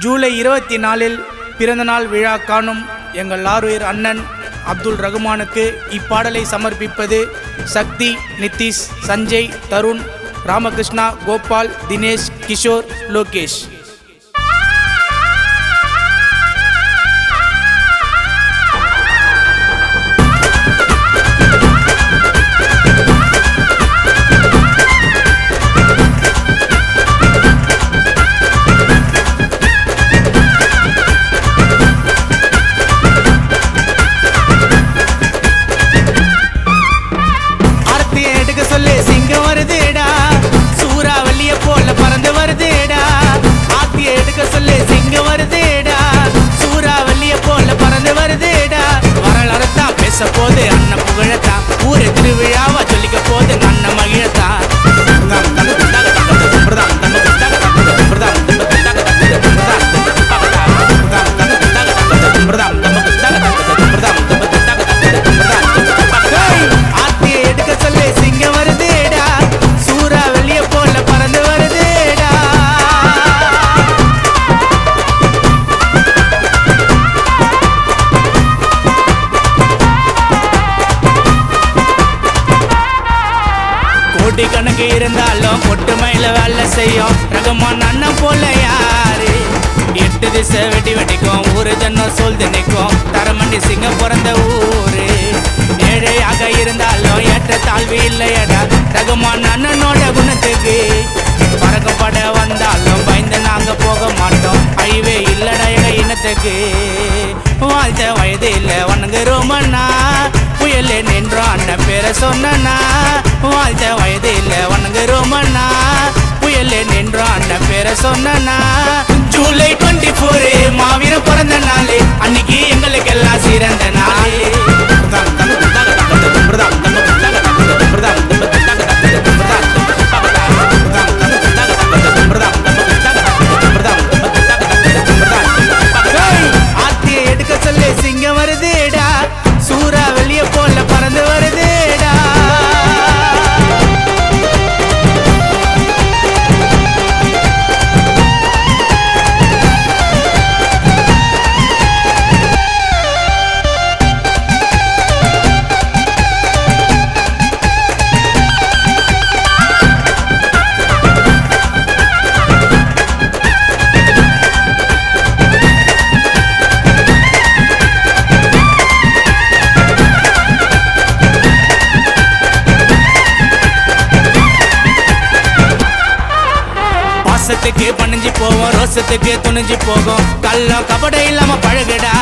ஜூலை 24 பிறந்தநாள் விழா காணும் எங்கள் ஆருயிர் அண்ணன் அப்துல் ரகுமானுக்கு இப்பாடலை சமர்ப்பிப்பது சக்தி, நிதிஷ், சஞ்சய், தருண், ராமகிருஷ்ணா, கோபால், தினேஷ், கிஷோர், லோகேஷ். போது அண்ணன் புகழத்தான் ஊரே திருவிழாவா சொல்லிக்க போது அண்ணன் மகிழத்தான். ஆத்தியை எடுக்க சொல்லி சிங்கம் வருதேடா, சூறா வெளிய போல பறந்து வருதேடா. கோடி கணக்கு இருந்தாலும் ஒட்டுமையில வேலை செய்யும் ரகுமான் அண்ணன் போல யாரு? 8 திசை வெடி வெடிக்கும் ஊரு ஜன்னம் சொல்து நிற்கும் தரமண்டி சிங்கம் பிறந்த ஊரு. ஏழையாக இருந்தாலும் ஏற்ற தாழ்வு இல்லையடா ரகுமான் அண்ணனோட குணத்துக்கு. பறக்கப்பட வந்தாலும் பயந்து நாங்க போக மாட்டோம், அழிவே இல்லடா எங்க இனத்துக்கு. வாழ்த்த வயது இல்ல வணங்குறோமண்ணா, புயலே நின்றோம் அண்ணன் பேரை சொன்னா. வாழ்த்த வயது இல்ல வணங்குறோமண்ணா, புயலே நின்றோம் அண்ணன் பேரை சொன்னா. ஜூலை 24 மாவீரம் பிறந்த நாள், அன்னைக்கு எங்களுக்கு எல்லாம் சிறந்த நாள். ஆத்தியை எடுக்க சொல்லி சிங்கம் வருதேடா, சூறா வெளிய போல பறந்து வருதேடா. பாசத்துக்கு பணிஞ்சு போவோம், ரோசத்துக்கு துணிஞ்சு போகும், கள்ளம் கபடை இல்லாம பழகுடா.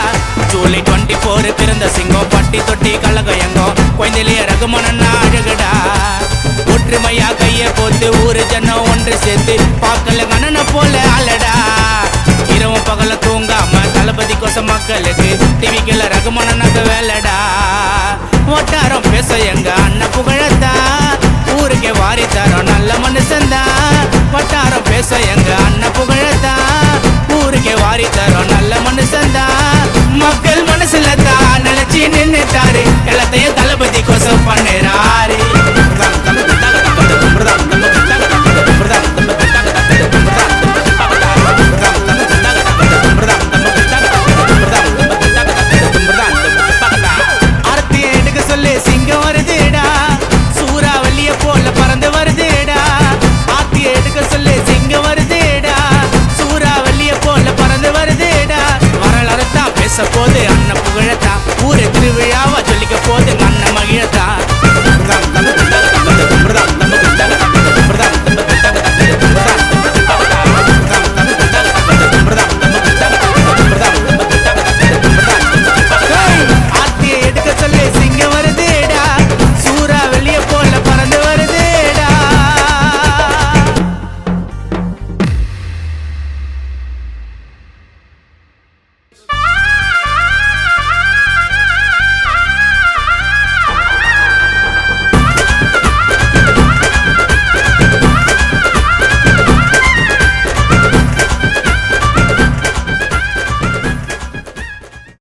ஜூலை 24 பிறந்த சிங்கம், பட்டி தொட்டி கள்ளகயங்கம், குழந்தையிலேயே ரகுமான் அழகுடா. ஒற்றுமையா கைய போத்து ஊரு ஜனம் ஒன்று சேர்த்து பார்க்கல கண்ணனை போல ஆளடா. இரவும் பகல தூங்காம தளபதி கோசம் மக்களுக்கு டிவிக்குள்ள ரகுமான் வேலைடா. ஒட்டாரம் பேச எங்க அண்ணன் புகழத்தா, ஊருக்கே வாரி தரோம் நல்ல மனுஷன்தான். வட்டாரம் பேச எங்க அண்ணன் புகழத்தா, ஊருக்கே வாரி தரோம் நல்ல மனுஷன்தான். மக்கள் மனசுல தான் நினைச்சு நின்னுட்டாரு